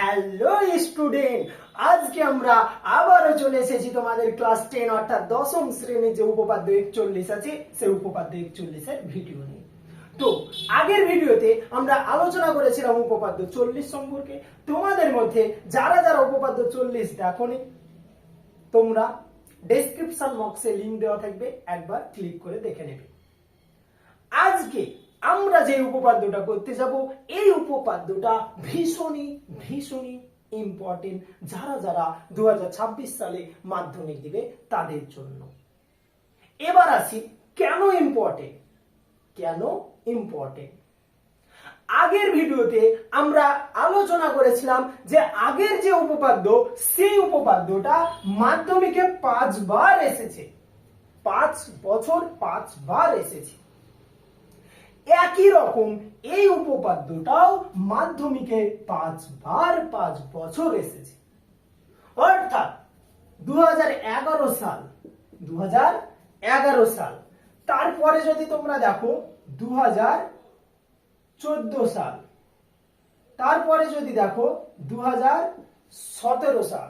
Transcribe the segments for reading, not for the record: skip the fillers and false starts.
Hello student, আজকে আমরা আবারও চলে এসেছি তোমাদের ক্লাস 10 অর্থাৎ দশম শ্রেণীর যে উপপাদ্য 41 আছে সেই উপপাদ্য 41 এর ভিডিও নিয়ে। তো আগের ভিডিওতে আমরা আলোচনা করেছিলাম উপপাদ্য 40 সম্পর্কে। তোমাদের মধ্যে যারা যারা উপপাদ্য 40 দেখোনি, তোমরা ডেসক্রিপশন বক্সে লিংক দেওয়া থাকবে, একবার ক্লিক করে দেখে নেবে। আজকে আমরা যে উপপাদ্যটা করতে যাব, এই উপপাদ্যটা ভীষণই ইম্পর্টেন্ট যারা যারা 2026 সালে মাধ্যমিক দিবে তাদের জন্য। এবার আসি কেন ইম্পর্টেন্ট। আগের ভিডিওতে আমরা আলোচনা করেছিলাম যে আগের যে উপপাদ্য, সেই উপপাদ্যটা মাধ্যমিকে 5 বার এসেছে, 5 বছর 5 বার এসেছে। একই রকম এই উপপাদ্যটাও মাধ্যমিকে 5 বার 5 বছর এসেছে। অর্থাৎ 2011 সাল, তারপরে যদি তোমরা দেখো 2014 সাল, তারপরে যদি দেখো 2017 সাল,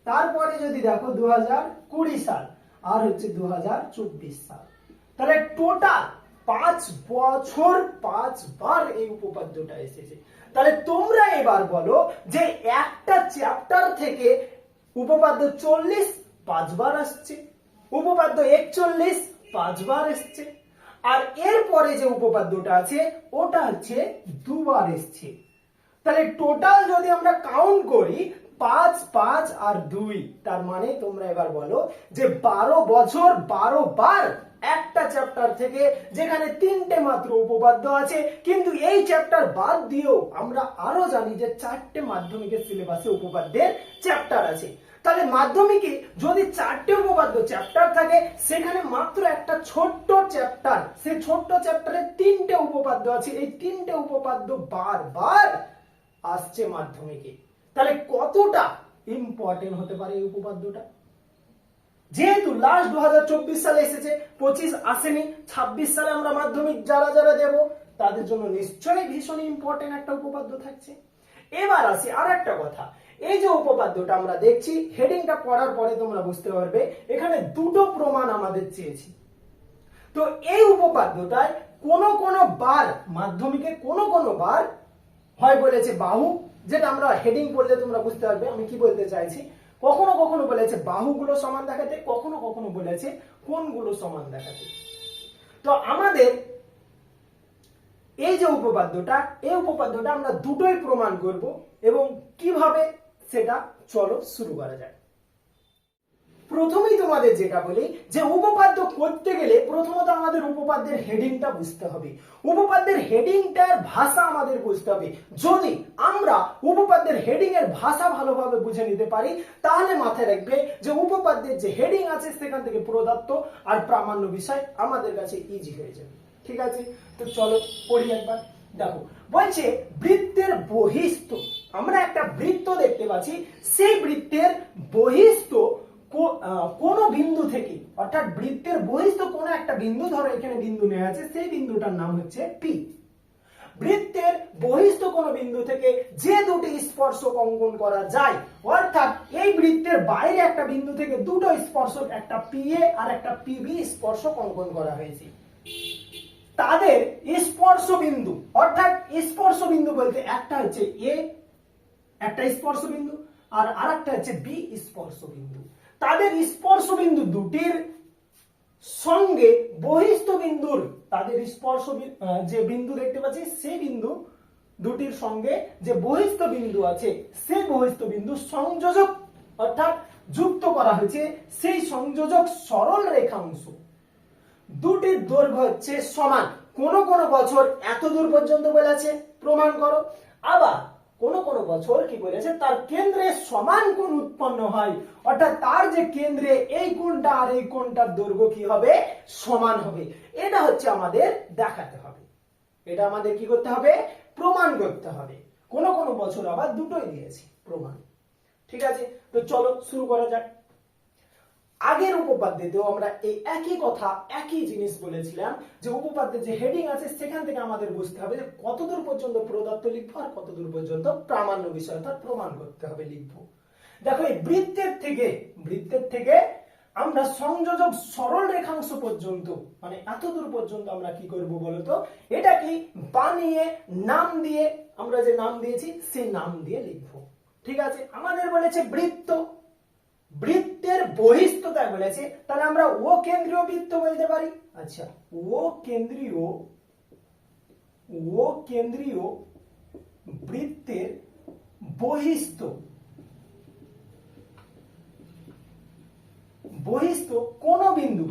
তারপরে যদি দেখো 2020 সাল, আর হচ্ছে 2024 সাল। তাহলে টোটাল 5 বছর 5 বার এই উপপাদ্যটা এসেছে। তাহলে তোমরা এবার বলো যে একটা চ্যাপ্টার থেকে উপপাদ্য 40 5 বার আসছে, উপপাদ্য 41 5 বার এসছে, আর এরপরে যে উপপাদ্যটা আছে ওটা হচ্ছে 2 বার এসছে। তাহলে টোটাল যদি আমরা কাউন্ট করি 5 5 আর 2, তার মানে তোমরা এবার বলো যে 12 বছর 12 বার একটা চ্যাপ্টার থেকে, যেখানে 3টে মাত্র উপপাদ্য আছে। কিন্তু এই চ্যাপ্টার বাদ দিয়েও আমরা আরো জানি যে 4টে মাধ্যমিকের সিলেবাসে উপপাদ্যের চ্যাপ্টার আছে। তাহলে মাধ্যমিকে যদি 4টে উপপাদ্য চ্যাপ্টার থাকে, সেখানে মাত্র একটা ছোট্ট চ্যাপ্টার, সেই ছোট্ট চ্যাপ্টারে 3টে উপপাদ্য আছে। এই 3টে উপপাদ্য বারবার আসছে মাধ্যমিকে। তাহলে কতটা ইম্পর্টেন্ট হতে পারে এই উপপাদ্যটা। যেহেতু লাস্ট 2024 সালে এসেছে, 25 আসেনি, 26 সালে আমরা মাধ্যমিক যারা যারা দেব তাদের জন্য নিশ্চয়ই ভীষণ ইম্পর্টেন্ট একটা উপপাদ্য থাকছে। এবার আসি আর একটা কথা, এই যে উপপাদ্যটা আমরা দেখছি, হেডিংটা পড়ার পরে তোমরা বুঝতে পারবে এখানে দুটো প্রমাণ আমাদের চেয়েছি। তো এই উপপাদ্যটায় কোন বার মাধ্যমিকে কোন বার হয় বলেছে বাহু, যেটা আমরা হেডিং পড়লে তোমরা বুঝতে পারবে আমি কি বলতে চাইছি। কখনো কখনো বলেছে বাহুগুলো সমান দেখাতে, কখনো কখনো বলেছে কোণগুলো সমান দেখাতে। তো আমাদের এই যে উপপাদ্যটা, এই উপপাদ্যটা আমরা দুটোই প্রমাণ করব, এবং কিভাবে সেটা চলো শুরু করা যাক। প্রথমেই তোমাদের যেটা বলি যে উপপাদ্য করতে গেলে প্রথমত আমাদের উপপাদ্যের হেডিংটা বুঝতে হবে, উপপাদ্যের হেডিংটার ভাষা আমাদের বুঝতে হবে। যদি আমরা উপপাদ্যের হেডিং এর ভাষা ভালোভাবে বুঝে নিতে পারি, তাহলে মাথায় রাখবে যে উপপাদ্যের যে হেডিং আছে সেখান থেকে প্রদত্ত আর প্রামাণ্য বিষয় আমাদের কাছে ইজি হয়ে যাবে। ঠিক আছে, তো চলো পড়ি একবার। দেখো বলছে বৃত্তের বহিস্থ, আমরা একটা বৃত্ত দেখতে পাচ্ছি, সেই বৃত্তের বহিস্থ কোন বিন্দু থেকে, অর্থাৎ বৃত্তের বহিস্থ কোন একটা বিন্দু, ধরো এখানে বিন্দু নেওয়া আছে, সেই বিন্দুটার নাম হচ্ছে পি। বৃত্তের বহিস্থ কোন বিন্দু থেকে যে দুটি স্পর্শক অঙ্কন করা যায়, অর্থাৎ এই বৃত্তের বাইরে একটা বিন্দু থেকে দুটো স্পর্শক, একটা পি এ আর একটা পিবি স্পর্শক অঙ্কন করা হয়েছে, তাদের স্পর্শ বিন্দু, অর্থাৎ স্পর্শ বিন্দু বলতে একটা হচ্ছে এ একটা স্পর্শ বিন্দু, আর আরেকটা হচ্ছে বি স্পর্শ বিন্দু। তাদের স্পর্শ বিন্দু দুটির সঙ্গে বহিস্থ বিন্দুর, তাদের স্পর্শ যে বিন্দু দেখতে পাচ্ছি সেই বিন্দু দুটির সঙ্গে যে বহিস্থ বিন্দু আছে, সেই বহিস্থ বিন্দু সংযোজক অর্থাৎ যুক্ত করা হয়েছে, সেই সংযোজক সরল রেখাংশ দুটির দৈর্ঘ্য হচ্ছে সমান। কোন বছর এত দূর পর্যন্ত বলেছে প্রমাণ করো, আবার কোন বছর কি বলেছে তার কেন্দ্রে সমান কোণ উৎপন্ন হয়, অর্থাৎ তার যে কেন্দ্রে এই কোণটা আর এই কোণটার দৈর্ঘ্য কি হবে, সমান হবে। এটা হচ্ছে আমাদের দেখাতে হবে, এটা আমাদের কি করতে হবে, প্রমাণ করতে হবে। কোন বছর আবার দুটোই দিয়েছি প্রমাণ। ঠিক আছে, তো চলো শুরু করা যাক। আগের উপপাদ্যেতেও আমরা এই একই কথা একই জিনিস বলেছিলাম যে উপপাদ্যের যে হেডিং আছে সেখান থেকে আমাদের বুঝতে হবে যে কতদূর পর্যন্ত প্রদত্ত লিখবো আর কতদূর পর্যন্ত প্রামাণ্য বিষয় অর্থাৎ প্রমাণ করতে হবে লিখবো। দেখো এই বৃত্তের থেকে আমরা সংযোজক সরল রেখাংশ পর্যন্ত মানে এতদূর পর্যন্ত আমরা কি করব বলতো, এটা কি বানিয়ে নাম দিয়ে, আমরা যে নাম দিয়েছি সেই নাম দিয়ে লিখবো। ঠিক আছে, আমাদের বলেছে বৃত্তের বহিঃস্থতা বলেছে, তাহলে আমরা ও কেন্দ্রীয় বৃত্ত বলতে পারি। আচ্ছা, ও কেন্দ্রীয় বৃত্তের বহিঃস্থ কোন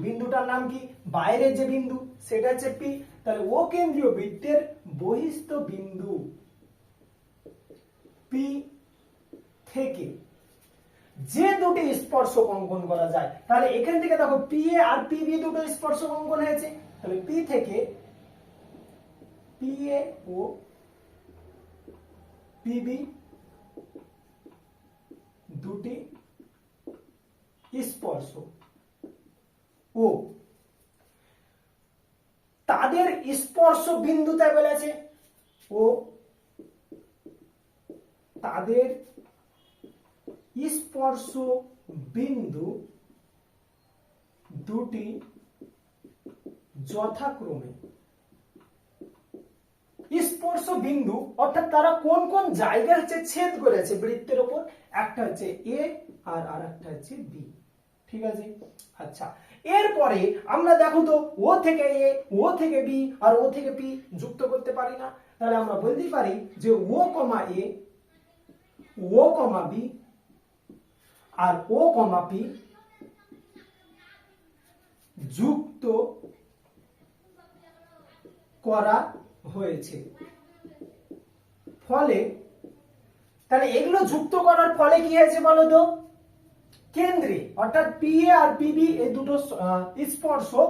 বিন্দুটার নাম কি, বাইরের যে বিন্দু সেটা হচ্ছে পি, তাহলে ও কেন্দ্রীয় বৃত্তের বহিঃস্থ বিন্দু পি থেকে যে দুটি স্পর্শক অঙ্কন করা যায়, তাহলে এখান থেকে দেখো পি এ আর পিবি দুটো স্পর্শক অঙ্কন হয়েছে, তাহলে পি থেকে পি এ ও পিবি দুটি স্পর্শক ও তাদের স্পর্শ বিন্দুতে বলেছে, ও তাদের স্পর্শ বিন্দু দুটি যথাক্রমে স্পর্শ বিন্দু অর্থাৎ তারা কোন কোন জায়গায় হচ্ছে ছেদ করেছে বৃত্তের উপর, একটা হচ্ছে এ আর আরেকটা হচ্ছে বি। ঠিক আছে, আচ্ছা এরপরে আমরা দেখো তো ও থেকে এ, ও থেকে বি আর ও থেকে পি যুক্ত করতে পারি না, তাহলে আমরা বলতে পারি যে ও কমা এ, ও কমা বি আর ও কমা পি যুক্ত করা হয়েছে। ফলে তাহলে এগুলো যুক্ত করার ফলে কি হয়েছে বলতো, কেন্দ্রে অর্থাৎ পি এ আর পিবি এই দুটো স্পর্শক,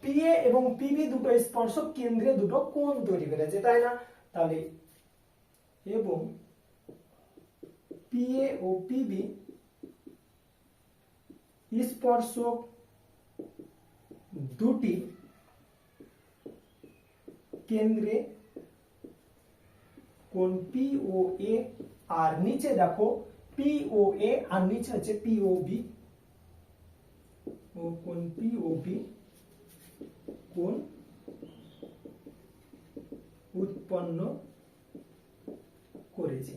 পি এ এবং পিবি দুটো স্পর্শক কেন্দ্রে দুটো কোণ তৈরি করেছে, তাই না? তাহলে এবং পি এ ও পিবি স্পর্শক দুটি কেন্দ্রে কোণ পি ও এ আর নিচে দেখো পি ও এ আর নিচে হচ্ছে পি ও বি, ও কোণ পি ও বি কোণ উৎপন্ন করেছে।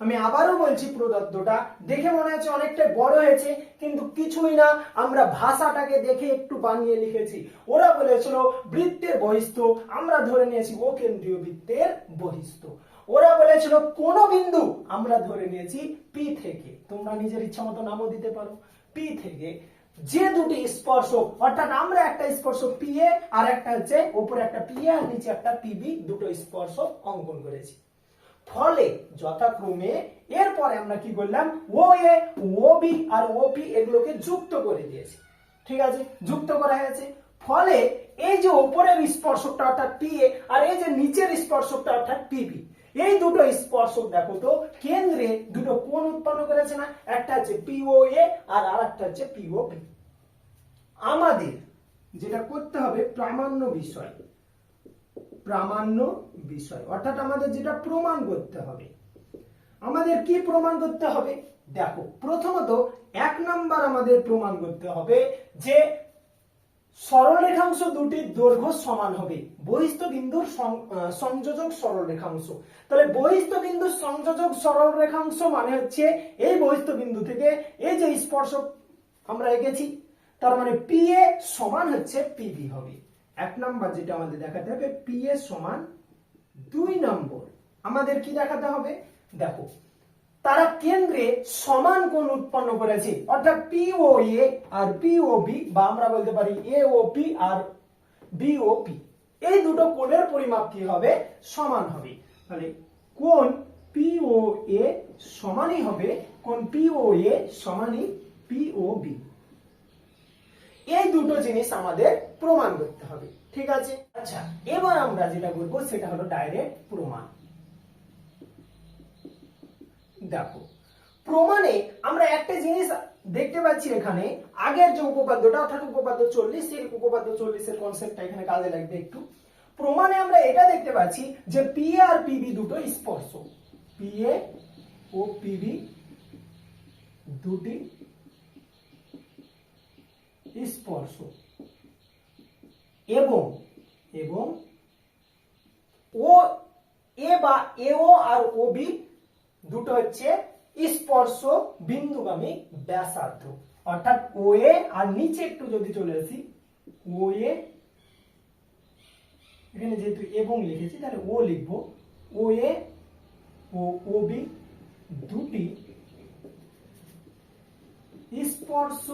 আমি আবারও বলছি, প্রদত্তটা দেখে মনে হচ্ছে অনেকটা বড় হয়েছে, কিন্তু কিছুই না, আমরা ভাষাটাকে দেখে একটু বানিয়ে লিখেছি। ওরা বলেছিল বৃত্তের বহিঃস্থ, আমরা ধরে নিয়েছি ও কেন্দ্রীয় বৃত্তের বহিঃস্থ। ওরা বলেছিল কোন বিন্দু, আমরা ধরে নিয়েছি পি থেকে, তোমরা নিজের ইচ্ছা মতো নামও দিতে পারো, পি থেকে যে দুটি স্পর্শক অর্থাৎ আমরা একটা স্পর্শক পি এ আর একটা হচ্ছে উপরে একটা পি এ আর নিচে একটা পিবি দুটো স্পর্শক অঙ্কন করেছি। ফলে যথাক্রমে এরপরে আমরা কি করলাম, ও এ, ও বি আর ও পি এগুলোকে যুক্ত করে দিয়েছি। ঠিক আছে, যুক্ত করা হয়েছে। ফলে এই যে উপরের স্পর্শকটা অর্থাৎ পি এ আর এই যে নিচের স্পর্শকটা অর্থাৎ পিবি, এই দুটো স্পর্শক দেখো তো কেন্দ্রে দুটো কোণ উৎপন্ন করেছে না, একটা হচ্ছে পিও এ আর আরেকটা হচ্ছে পিও বি। আমাদের যেটা করতে হবে প্রামাণ্য বিষয় অর্থাৎ আমাদের যেটা প্রমাণ করতে হবে, আমাদের কি প্রমাণ করতে হবে? দেখো প্রথমত 1 নাম্বার আমাদের প্রমাণ করতে হবে যে সরলরেখাংশ দুটির দৈর্ঘ্য সমান হবে, বহিঃস্থ বিন্দুর সংযোজক সরলরেখাংশ। তাহলে বহিঃস্থ বিন্দুর সংযোজক সরলরেখাংশ মানে হচ্ছে এই বহিঃস্থ বিন্দু থেকে এই যে স্পর্শক আমরা এঁকেছি, তার মানে পি এ সমান হচ্ছে পিবি হবে। 1 নাম্বার যেটা আমাদের দেখাতে হবে পি এ সমান। 2 নম্বর আমাদের কি দেখাতে হবে, দেখো তারা কেন্দ্রে সমান কোণ উৎপন্ন করেছে অর্থাৎ পি ও এ আর পি ও বি, বা আমরা বলতে পারি এ O P R B O P, এই দুটো কোণের পরিমাপ কি হবে, সমান হবে। তাহলে কোণ পি ও এ সমানই হবে কোণ পি ও এ সমানই পি ও বি। এই দুটো জিনিস আমাদের প্রমাণ করতে হবে। ঠিক আছে, আচ্ছা এবার আমরা যেটা করব সেটা হলো ডাইরেক্ট প্রমাণ। দেখো প্রমাণে আমরা একটা জিনিস দেখতে পাচ্ছি এখানে আগের যে উপপাদ্যটা অর্থাৎ উপপাদ্য 40, সেই উপপাদ্য 40 এর কনসেপ্টটা এখানে কাজে লাগবে একটু। প্রমাণে আমরা এটা দেখতে পাচ্ছি যে পিএ আর পিবি দুটো স্পর্শক, পিএ ও পিবি দুটি স্পর্শক এবং এবং ও এ বা এও আর ও বি দুটো হচ্ছে স্পর্শ বিন্দুগামী ব্যাসার্ধ, অর্থাৎ ও এ আর নিচে একটু যদি চলে আসি, ও এ এখানে যেহেতু এবং লিখেছি তাহলে ও লিখবো, ও এ ও ও বি দুটি স্পর্শ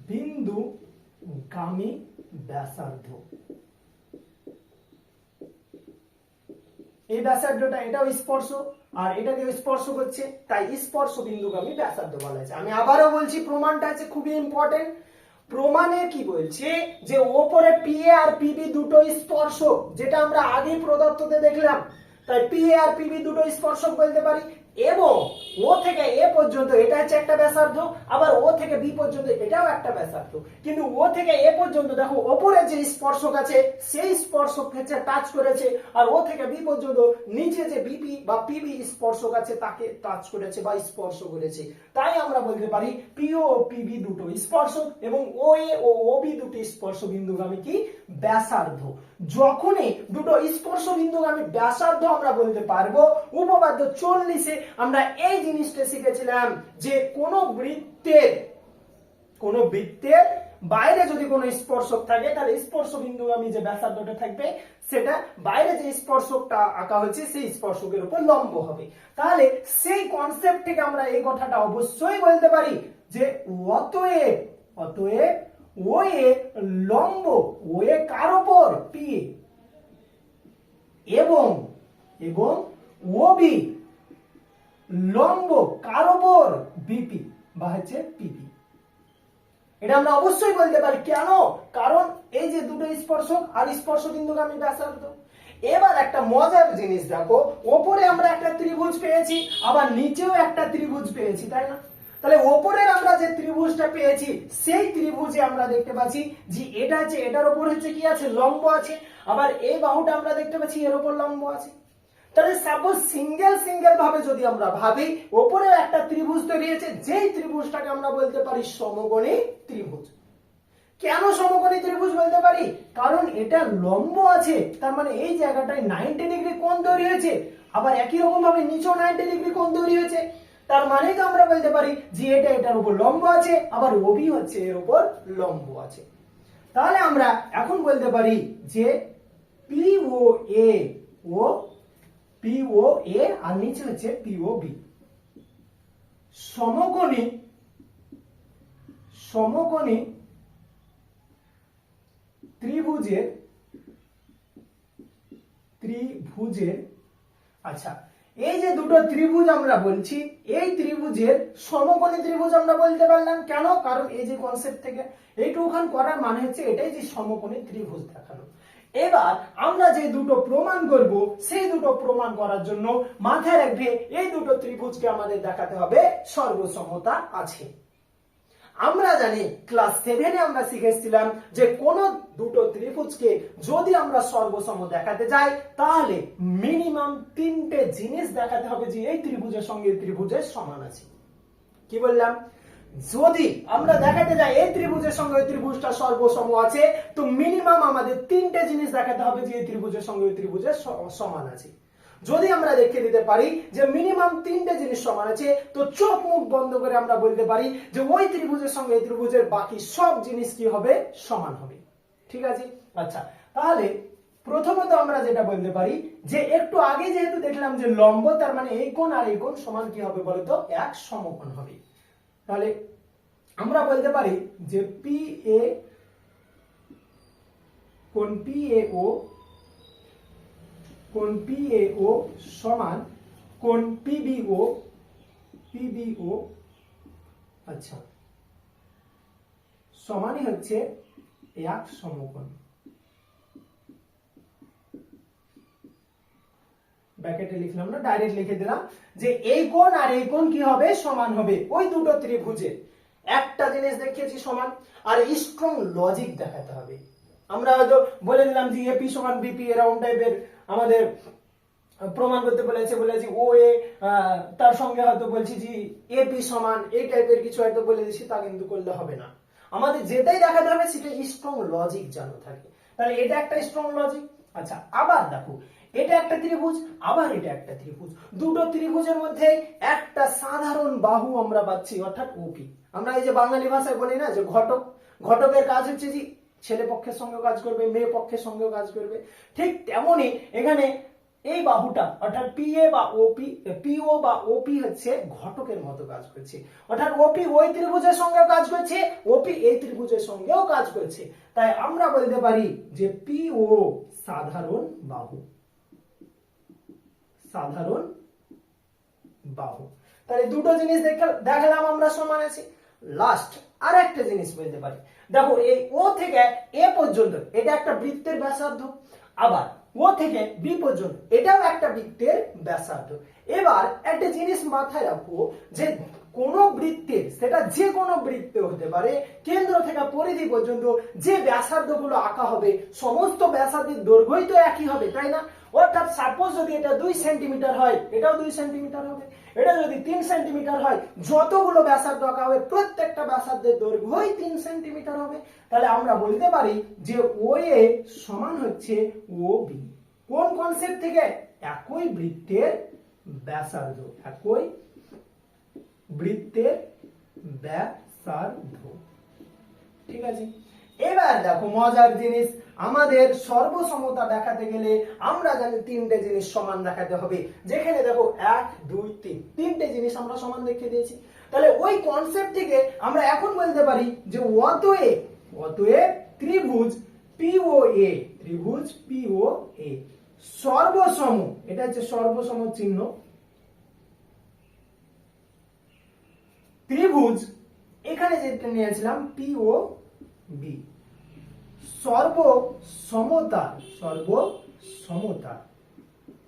বিন্দুগামী ব্যাসার্ধ। এই ব্যাসার্ধটা এটাও স্পর্শ আর এটাকে স্পর্শ করছে, তাই স্পর্শ বিন্দুগামী ব্যাসার্ধ বলা হয়েছে। আমি আবারও বলছি, প্রমাণটা আছে খুবই ইম্পর্টেন্ট। প্রমাণে কি বলছে যে ওপরে পিএ আর পিবি দুটো স্পর্শক, যেটা আমরা আগে প্রদত্ততে দেখলাম, তাই পিএ আর পিবি দুটো স্পর্শক বলতে পারি। এবং ও থেকে এ পর্যন্ত এটা হচ্ছে একটা ব্যাসার্ধ, আবার ও থেকে বি পর্যন্ত এটাও একটা ব্যাসার্ধ। কিন্তু ও থেকে এ পর্যন্ত দেখো ওপরে যে স্পর্শক আছে সেই স্পর্শক হচ্ছে টাচ করেছে, আর ও থেকে বি পর্যন্ত নিচে যে বিপি বা পিবি স্পর্শক আছে তাকে টাচ করেছে বা স্পর্শ করেছে। তাই আমরা বলতে পারি পিও ও পিবি দুটো স্পর্শক এবং ও এ ও ও বি দুটি স্পর্শ বিন্দুগামী কি ব্যাসার্ধ। যখনই দুটো স্পর্শ বিন্দুগামী ব্যাসার্ধ আমরা বলতে পারবো, উপপাদ্য 40-এ আমরা এই জিনিসটা শিখেছিলাম যে কোন বৃত্তের বাইরে যদি কোনো স্পর্শক থাকে তাহলে স্পর্শ বিন্দুগামী যে ব্যাসার্ধটা থাকবে সেটা বাইরে যে স্পর্শকটা আঁকা হয়েছে সেই স্পর্শকের উপর লম্ব হবে। তাহলে সেই কনসেপ্ট থেকে আমরা এই কথাটা অবশ্যই বলতে পারি যে অতএব ও এ লম্ব ও এ কার উপর পি এবং ও বি লম্ব কার উপর বিপি বা হচ্ছে পিপি। এটা আমরা অবশ্যই বলতে পারি। কেন? কারণ এই যে দুটো স্পর্শক আর স্পর্শ বিন্দুগামী ব্যাসার্ধ। এবার একটা মজার জিনিস দেখো, ওপরে আমরা একটা ত্রিভুজ পেয়েছি, আবার নিচেও একটা ত্রিভুজ পেয়েছি, তাই না? তাহলে ওপরের আমরা যে ত্রিভুজটা পেয়েছি সেই ত্রিভুজে আমরা দেখতে পাচ্ছি যে এটা আছে, এটার উপর হচ্ছে কি আছে, লম্ব আছে, আবার এই বাহুটা আমরা দেখতে পাচ্ছি এর উপর লম্ব আছে। তাহলে সাপোজ সিঙ্গেল ভাবে যদি আমরা ভাবি, ওপরে একটা ত্রিভুজ তৈরি হয়েছে, যেই ত্রিভুজটাকে আমরা বলতে পারি সমকোণী ত্রিভুজ। কেন সমকোণী ত্রিভুজ বলতে পারি? কারণ এটা লম্ব আছে, তার মানে এই জায়গাটায় 90 ডিগ্রি কোণ তৈরি হয়েছে, আবার একই রকম ভাবে নিচেও 90 ডিগ্রি কোণ তৈরি হয়েছে। তার মানে তো আমরা বলতে পারি যে এটা এটার উপর লম্ব আছে, আবার ওবি হচ্ছে এর উপর লম্ব আছে। তাহলে আমরা এখন বলতে পারি যে পিও এ ও পিও এ আর নিচে হচ্ছে পিও বি সমকোণী ত্রিভুজের আচ্ছা, এই যে দুটো ত্রিভুজ আমরা বলছি, এই ত্রিভুজের সমকোণী ত্রিভুজ আমরা বলতে পারলাম। কেন? কারণ এই যে কনসেপ্ট থেকে এইটুখান করার মানে হচ্ছে এটাই যে সমকোণী ত্রিভুজ দেখানো। এবার আমরা যে দুটো প্রমাণ করব, সেই দুটো প্রমাণ করার জন্য মাথায় রাখবে এই দুটো ত্রিভুজকে আমাদের দেখাতে হবে সর্বসমতা আছে। আমরা জানি ক্লাস 7-এ আমরা শিখেছিলাম যে কোন দুটো ত্রিভুজকে যদি আমরা সর্বসম দেখাতে যাই তাহলে মিনিমাম 3টে জিনিস দেখাতে হবে যে এই ত্রিভুজের সঙ্গে এই ত্রিভুজের সমান আছে। কি বললাম? যদি আমরা দেখাতে যাই এই ত্রিভুজের সঙ্গে ওই ত্রিভুজটা সর্বসম আছে, তো মিনিমাম আমাদের 3টে জিনিস দেখাতে হবে যে এই ত্রিভুজের সঙ্গে ওই ত্রিভুজের সমান আছে। যদি আমরা দেখিয়ে দিতে পারি যে মিনিমাম 3টে জিনিস সমান আছে, তো চোখ মুখ বন্ধ করে আমরা বলতে পারি যে ওই ত্রিভুজের সঙ্গে এই ত্রিভুজের বাকি সব জিনিস কি হবে, সমান হবে। ঠিক আছে? আচ্ছা, তাহলে প্রথমত আমরা যেটা বলতে পারি যে একটু আগে যেহেতু দেখলাম যে লম্ব, তার মানে এই কোণ আর এই কোণ সমান কি হবে বলতো, এক সমকোণ হবে। তাহলে আমরা বলতে পারি যে কোণ PAO সমান কোণ PBO আচ্ছা সমানই হচ্ছে এক সমকোণ। ব্র্যাকেটে লিখলাম না, ডাইরেক্ট লিখে দিলাম যে এই কোণ আর এই কোণ কি হবে, সমান হবে। ওই দুটো ত্রিভুজের একটা জিনিস দেখিয়েছি সমান, আর স্ট্রং লজিক দেখাতে হবে। আমরা হয়তো বলে দিলাম যে এপি সমান বিপি, এরকম টাইপের আমাদের প্রমাণ করতে বলেছি ও এ, তার সঙ্গে হয়তো বলছি যে এপি সমান, এই টাইপের কিছু হয়তো বলে দিচ্ছি, তা কিন্তু করলে হবে না। আমাদের যেটাই দেখাতে হবে সেটা স্ট্রং লজিক জানা থাকে। তাহলে এটা একটা স্ট্রং লজিক। আচ্ছা, আবার দেখো এটা একটা ত্রিভুজ, আবার এটা একটা ত্রিভুজ, দুটো ত্রিভুজের মধ্যে একটা সাধারণ বাহু আমরা পাচ্ছি, অর্থাৎ ওপি। আমরা এই যে বাঙালি ভাষায় বলি না যে ঘটক, ঘটকের কাজ হচ্ছে যে ছেলে পক্ষের সঙ্গেও কাজ করবে, মেয়ে পক্ষের সঙ্গেও কাজ করবে। ঠিক তেমনি এখানে এই বাহুটা অর্থাৎ পিএ বা ওপি, পিও বা ওপি হচ্ছে ঘটকের মতো কাজ করছে, অর্থাৎ ওপি ওই ত্রিভুজের সঙ্গেও কাজ করছে, ওপি এই ত্রিভুজের সঙ্গেও কাজ করছে। তাই আমরা বলতে পারি যে পিও সাধারণ বাহু, সাধারণ বাহু। তাহলে দুটো জিনিস দেখালাম আমরা সমান আছে। লাস্ট আর একটা জিনিস বলতে পারি, দেখো এই ও থেকে এ পর্যন্ত এটা একটা বৃত্তের ব্যাসার্ধ, আবার ও থেকে বি পর্যন্ত এটাও একটা বৃত্তের ব্যাসার্ধ। এবার একটা জিনিস মাথায় রাখো যে কোন বৃত্তের, সেটা যে কোনো বৃত্ত হতে পারে, কেন্দ্র থেকে পরিধি পর্যন্ত যে ব্যাসার্ধগুলো আঁকা হবে সমস্ত ব্যাসার্ধের দৈর্ঘ্যই তো একই হবে, তাই না? অর্থাৎ সাপোজ যদি এটা 2 সেন্টিমিটার হয়, এটাও 2 সেন্টিমিটার হবে, এটা যদি 3 সেন্টিমিটার হয়, যতগুলো ব্যাসার্ধ আঁকা হবে প্রত্যেকটা ব্যাসার্ধের দৈর্ঘ্যই 3 সেন্টিমিটার হবে। তাহলে আমরা বলতে পারি যে ও এ সমান হচ্ছে ও বি। কোন কনসেপ্ট থেকে? একই বৃত্তের ব্যাসার্ধ, একই বৃত্তের ব্যাসার্ধ। ঠিক আছে, এবার দেখো মজার জিনিস, আমাদের সর্বসমতা দেখাতে গেলে আমরা জানি তিনটে জিনিস সমান দেখাতে হবে। যেখানে দেখো 1 2 3 তিনটে জিনিস আমরা সমান দেখিয়ে দিয়েছি। তাহলে ওই কনসেপ্ট থেকে আমরা এখন বলতে পারি যে অতএব ত্রিভুজ পিওএ, ত্রিভুজ পিওএ সর্বসম, এটা হচ্ছে সর্বসম চিহ্ন, ত্রিভুজ এখানে যেটা নিয়েছিলাম পিও বি সর্বসমতা, সর্বসমতা।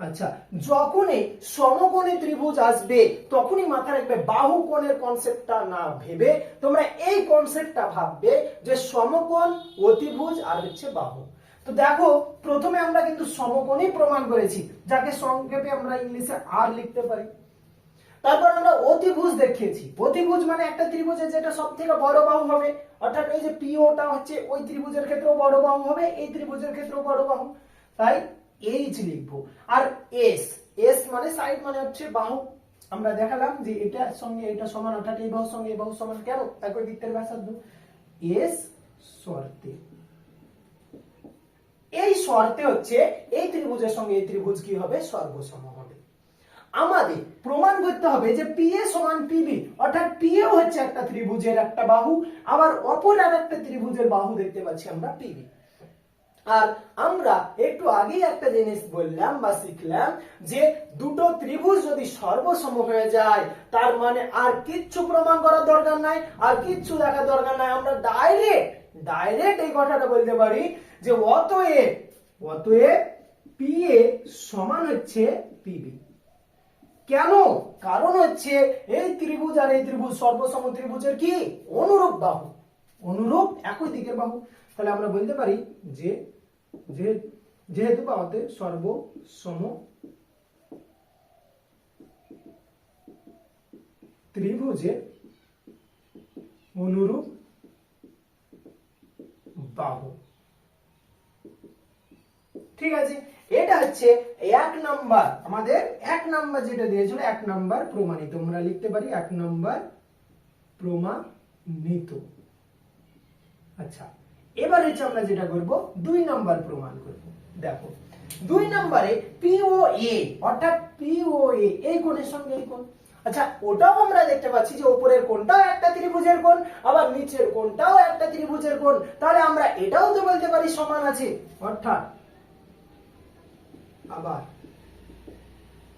আচ্ছা, যখনই সমকোণী ত্রিভুজ আসবে তখনই মাথায় রাখবে বাহু কোণের কনসেপ্টটা না ভেবে তোমরা এই কনসেপ্টটা ভাববে যে সমকোণ, অতিভুজ আর হচ্ছে বাহু। তো দেখো প্রথমে আমরা কিন্তু সমকোণী প্রমাণ করেছি, যাকে সংক্ষেপে আমরা ইংলিশে আর লিখতে পারি। তারপর আমরা অতিভুজ দেখিয়েছি। অতিভুজ মানে একটা ত্রিভুজের যেটা সবথেকে বড় বাহু হবে, অর্থাৎ এই যে পিওটা হচ্ছে ওই ত্রিভুজের ক্ষেত্রেও বড় বাহু হবে, এই ত্রিভুজের ক্ষেত্রেও বড় বাহু, তাই এইচ লিখবো। আর এস, এস মানে সাইড মানে হচ্ছে বাহু। আমরা দেখালাম যে এটার সঙ্গে এটা সমান, অর্থাৎ এই বাহুর সঙ্গে এই বাহু সমান, কেন? একই বৃত্তের ব্যাসার্ধ। এস শর্তে, এই শর্তে হচ্ছে এই ত্রিভুজের সঙ্গে এই ত্রিভুজ কি হবে? সর্বসম হবে। আমাদের প্রমাণ করতে হবে যে পিএ সমান পিবি, অর্থাৎ পিএ হচ্ছে একটা ত্রিভুজের একটা বাহু, আবার অপর আরেকটা ত্রিভুজের বাহু দেখতে পাচ্ছি আমরা পিবি। আর আমরা একটু আগেই একটা জিনিস বললাম বা শিখলাম যে দুটো ত্রিভুজ যদি সর্বসম হয়ে যায় তার মানে আর কিচ্ছু প্রমাণ করার দরকার নাই, আর কিচ্ছু দেখার দরকার নাই। আমরা ডাইরেক্ট এই কথাটা বলতে পারি যে অতএব পিএ সমান হচ্ছে পিবি। কেন? কারণ হচ্ছে এই ত্রিভুজ আর এই ত্রিভুজ সর্বসম ত্রিভুজের কি অনুরূপ বাহু, অনুরূপ একই দিকের বাহু। তাহলে আমরা বলতে পারি যে যেহেতু বাহুতে সর্বসম ত্রিভুজের অনুরূপ বাহু। ঠিক আছে, এটা হচ্ছে 1 নাম্বার, আমাদের 1 নাম্বার যেটা দিয়েছিল 1 নাম্বার প্রমাণিত। আমরা লিখতে পারি 1 নাম্বার প্রমাণিত। আচ্ছা, এবার হচ্ছে আমরা যেটা করব 2 নাম্বার প্রমাণ করব। দেখো 2 নম্বরে পিওএ, অর্থাৎ পিওএ এই কোণের সঙ্গে এই কোণ। আচ্ছা, ওটাও আমরা দেখতে পাচ্ছি যে উপরের কোণটাও একটা ত্রিভুজের কোণ, আবার নিচের কোণটাও একটা ত্রিভুজের কোণ। তাহলে আমরা এটাও তো বলতে পারি সমান আছে, অর্থাৎ আবার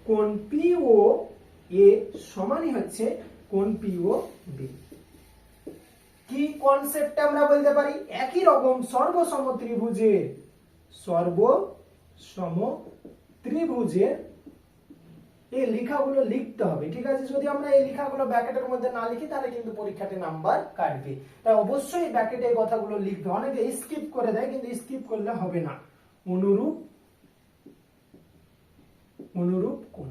কোণ পিওএ সমানই হচ্ছে কোণ পিওবি। কি কনসেপ্ট আমরা বলতে পারি? একই রকম সর্বসম ত্রিভুজের এই লেখাগুলো লিখতে হবে, ঠিক আছে? যদি আমরা এই লেখাগুলো ব্র্যাকেটের মধ্যে না লিখি তাহলে কিন্তু পরীক্ষাতে নাম্বার কাটবে। তাই অবশ্যই ব্র্যাকেটে এই কথাগুলো লিখবে। অনেকে স্কিপ করে দেয়, কিন্তু স্কিপ করলে হবে না। অনুরূপ কোণ,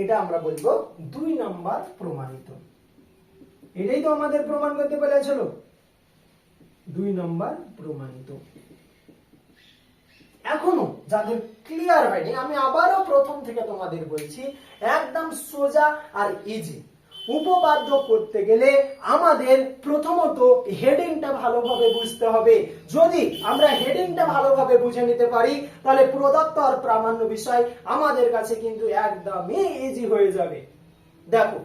এটা আমরা বলবো 2 নাম্বার প্রমাণিত। এটাই তো আমাদের প্রমাণ করতে বলেছিল, 2 নাম্বার প্রমাণিত। এখনো যাদের ক্লিয়ার হয়নি, আমি আবারও প্রথম থেকে তোমাদের বলছি, একদম সোজা আর ইজি। উপপাদ্য করতে গেলে আমাদের প্রথমত হেডিংটা ভালোভাবে বুঝতে হবে। যদি আমরা হেডিংটা ভালোভাবে বুঝে নিতে পারি তাহলে প্রদত্ত আর প্রামাণ্য বিষয় আমাদের কাছে কিন্তু একদমই ইজি হয়ে যাবে। দেখো,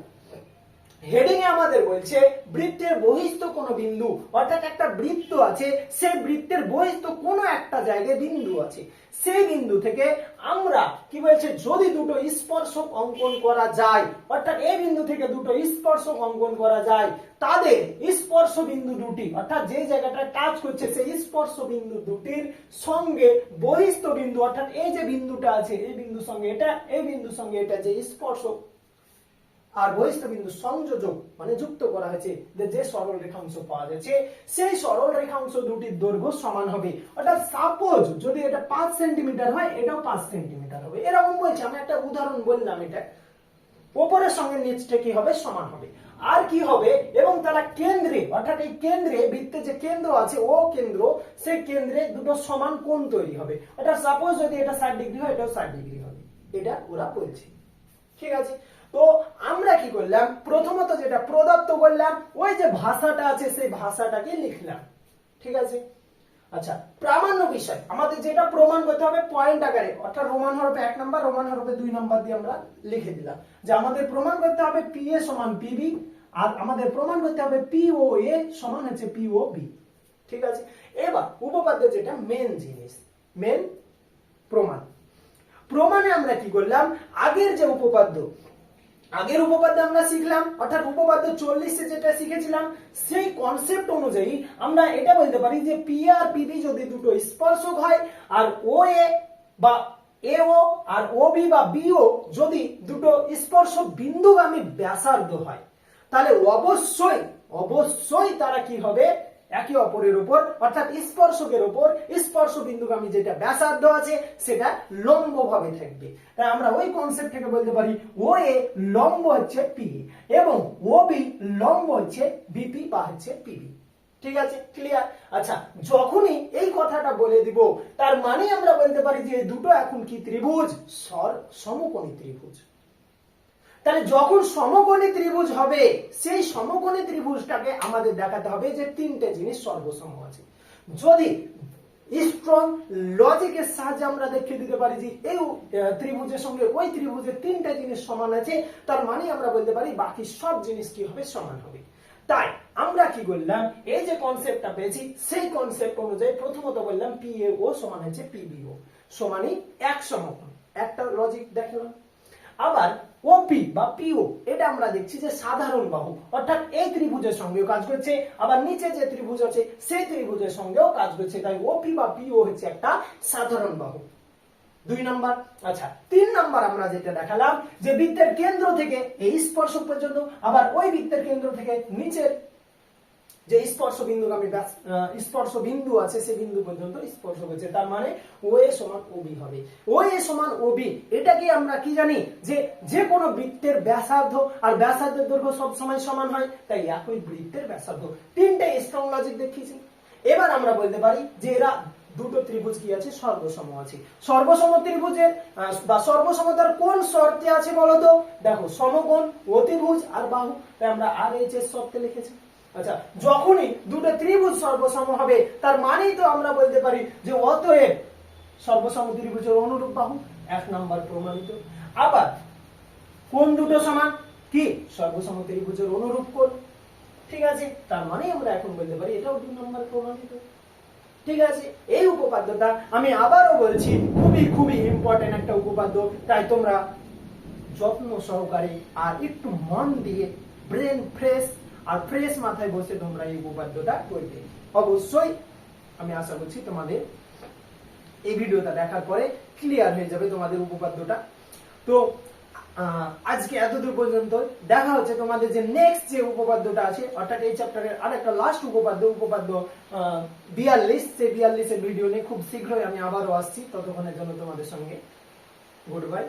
হেডিং এ আমাদের বলছে বৃত্তের বহিস্থ কোন বিন্দু, অর্থাৎ একটা বৃত্ত আছে, সেই বৃত্তের বহিস্থ কোন একটা জায়গায় বিন্দু আছে, সেই বিন্দু থেকে আমরা কি বলছে, যদি দুটো স্পর্শক অঙ্কন করা যায়, অর্থাৎ এই বিন্দু থেকে দুটো স্পর্শক অঙ্কন করা যায়, তাদের স্পর্শ বিন্দু দুটি, অর্থাৎ যে জায়গাটা টাচ করছে সেই স্পর্শ বিন্দু দুটির সঙ্গে বহিস্থ বিন্দু, অর্থাৎ এই যে বিন্দুটা আছে এই বিন্দুর সঙ্গে এটা, এই বিন্দুর সঙ্গে এটা যে স্পর্শক আর বহিস্থ বিন্দু সংযোজক মানে যুক্ত করা হয়েছে, যে সরল রেখাংশ পাওয়া যাচ্ছে, সেই সরল রেখাংশ দুটির দৈর্ঘ্য সমান হবে। অর্থাৎ সাপোজ যদি এটা 5 সেন্টিমিটার হয়, এটাও 5 সেন্টিমিটার হবে, এরকম বলছি। আমি একটা উদাহরণ বললাম, এটা উপরের সঙ্গে নিচটা কি হবে, সমান হবে। আর কি হবে, এবং তারা কেন্দ্রে, অর্থাৎ এই কেন্দ্রে বৃত্তে যে কেন্দ্র আছে ও কেন্দ্র, সেই কেন্দ্রে দুটো সমান কোণ তৈরি হবে। অর্থাৎ সাপোজ যদি এটা 60 ডিগ্রি হয়, এটাও 60 ডিগ্রি হবে, এটা ওরা বলছে, ঠিক আছে? তো আমরা কি করলাম, প্রথমত যেটা প্রদত্ত করলাম, ওই যে ভাষাটা আছে সেই ভাষাটাকে লিখলাম, ঠিক আছে? আচ্ছা, প্রামাণ্য বিষয় আমাদের যেটা প্রমাণ করতে হবে পয়েন্ট আকারে, অর্থাৎ রোমান হরফে 1 নাম্বার, রোমান হরফে 2 নাম্বার দিয়ে আমরা লিখে দিলাম যে আমাদের প্রমাণ করতে হবে PA সমান PB, আর আমাদের প্রমাণ করতে হবে POA সমান হচ্ছে POB, ঠিক আছে? এবার উপপাদ্য যেটা মেন জিনিস, মেন প্রমাণে আমরা কি করলাম, আগের উপপাদ্য আমরা শিখলাম, অর্থাৎ উপপাদ্য 40 এ যেটা শিখেছিলাম সেই কনসেপ্ট অনুযায়ী আমরা এটা বলতে পারি যে পি আর পিবি যদি দুটো স্পর্শক হয়, আর ওএ বা এও আর ওবি বা বিও যদি দুটো স্পর্শ বিন্দুগামী ব্যাসার্ধ হয়, তাহলে অবশ্যই তারা কি হবে, একে অপরের উপর, অর্থাৎ স্পর্শকের উপর স্পর্শ বিন্দুগামী যেটা ব্যাসার্ধ আছে সেটা লম্ব ভাবে থাকবে। তাই আমরা ওই কনসেপ্ট থেকে বলতে পারি ওএ লম্ব হচ্ছে পি এবং ওবি লম্ব হচ্ছে বিপি বা হচ্ছে পিবি, ঠিক আছে? ক্লিয়ার? আচ্ছা, যখনই এই কথাটা বলে দিব তার মানে আমরা বলতে পারি যে এই দুটো এখন কি ত্রিভুজ, সমকোণী ত্রিভুজ। তাহলে যখন সমকোণী ত্রিভুজ হবে, সেই সমকোণী ত্রিভুজটাকে আমাদের দেখাতে হবে যে তিনটে জিনিস সর্বসম আছে। যদি স্ট্রং লজিকের সাহায্যে আমরা দেখিয়ে দিতে পারি যে এই ত্রিভুজের সঙ্গে ওই ত্রিভুজের তিনটে জিনিস সমান আছে, তার মানে আমরা বলতে পারি বাকি সব জিনিস কি হবে, সমান হবে। তাই আমরা কি করলাম, এই যে কনসেপ্টটা পেয়েছি সেই কনসেপ্ট অনুযায়ী প্রথমত বললাম PAO সমান হচ্ছে PBO সমানই এক সমকোণ, একটা লজিক দেখলাম। আবার ওপি বা পিও এটা আমরা দেখছি যে সাধারণ বাহু, অর্থাৎ এই ত্রিভুজের সঙ্গেও কাজ করছে, আবার নিচে যে ত্রিভুজ আছে সেই ত্রিভুজের সঙ্গেও কাজ করছে, তাই ওপি বা পিও হচ্ছে একটা সাধারণ বাহু, 2 নাম্বার। আচ্ছা, 3 নাম্বার আমরা যেটা দেখালাম যে বৃত্তের কেন্দ্র থেকে এই স্পর্শক পর্যন্ত, আবার ওই বৃত্তের কেন্দ্র থেকে নিচের যে স্পর্শ বিন্দু আছে সেই বিন্দু পর্যন্ত স্পর্শক হচ্ছে, তার মানে ওএ সমান ওবি হবে। ওএ সমান ওবি এটাকে আমরা কি জানি যে যে কোনো বৃত্তের ব্যাসার্ধ আর ব্যাসার্ধের দৈর্ঘ্য সব সময় সমান হয়, তাই একই বৃত্তের ব্যাসার্ধ। তিনটে স্ট্রং লজিক দেখিয়েছি। এবার আমরা বলতে পারি যে এরা দুটো ত্রিভুজ কি আছে, সর্বসম আছে। সর্বসম ত্রিভুজের বা সর্বসমতার কোন শর্তে আছে বলতো, দেখো সমকোণ, অতিভুজ আর বাহু, তাই আমরা আর এইচ এর শর্তে লিখেছি। আচ্ছা, যখনই দুটো ত্রিভুজ সর্বসম হবে তার মানেই তো আমরা বলতে পারি যে অতএব সর্বসম ত্রিভুজের অনুরূপ বাহু, 1 নাম্বার প্রমাণিত। আবার কোন দুটো সমান, কি সর্বসম ত্রিভুজের অনুরূপ কোণ, ঠিক আছে? তার মানে আমরা এখন বলতে পারি এটাও 2 নাম্বার প্রমাণিত, ঠিক আছে? এই উপপাদ্যটা আমি আবারও বলছি খুবই ইম্পর্টেন্ট একটা উপপাদ্য, তাই তোমরা যত্ন সহকারে আর একটু মন দিয়ে ব্রেন ফ্রেশ মাথায় বসে তোমরা এই উপপাদ্যটা করবে। অবশ্যই আমি আশা করছি তোমাদের এই ভিডিওটা দেখার পরে ক্লিয়ার হয়ে যাবে তোমাদের উপপাদ্যটা। তো আজকে এতদূর পর্যন্ত। দেখা হচ্ছে তোমাদের যে নেক্সট যে উপপাদ্যটা আছে, অর্থাৎ এই চ্যাপ্টারের আরেকটা লাস্ট উপপাদ্য 42, সেই 42 এর ভিডিও নিয়ে খুব শীঘ্রই আমি আবারও আসছি। ততক্ষণের জন্য তোমাদের সঙ্গে গুড বাই।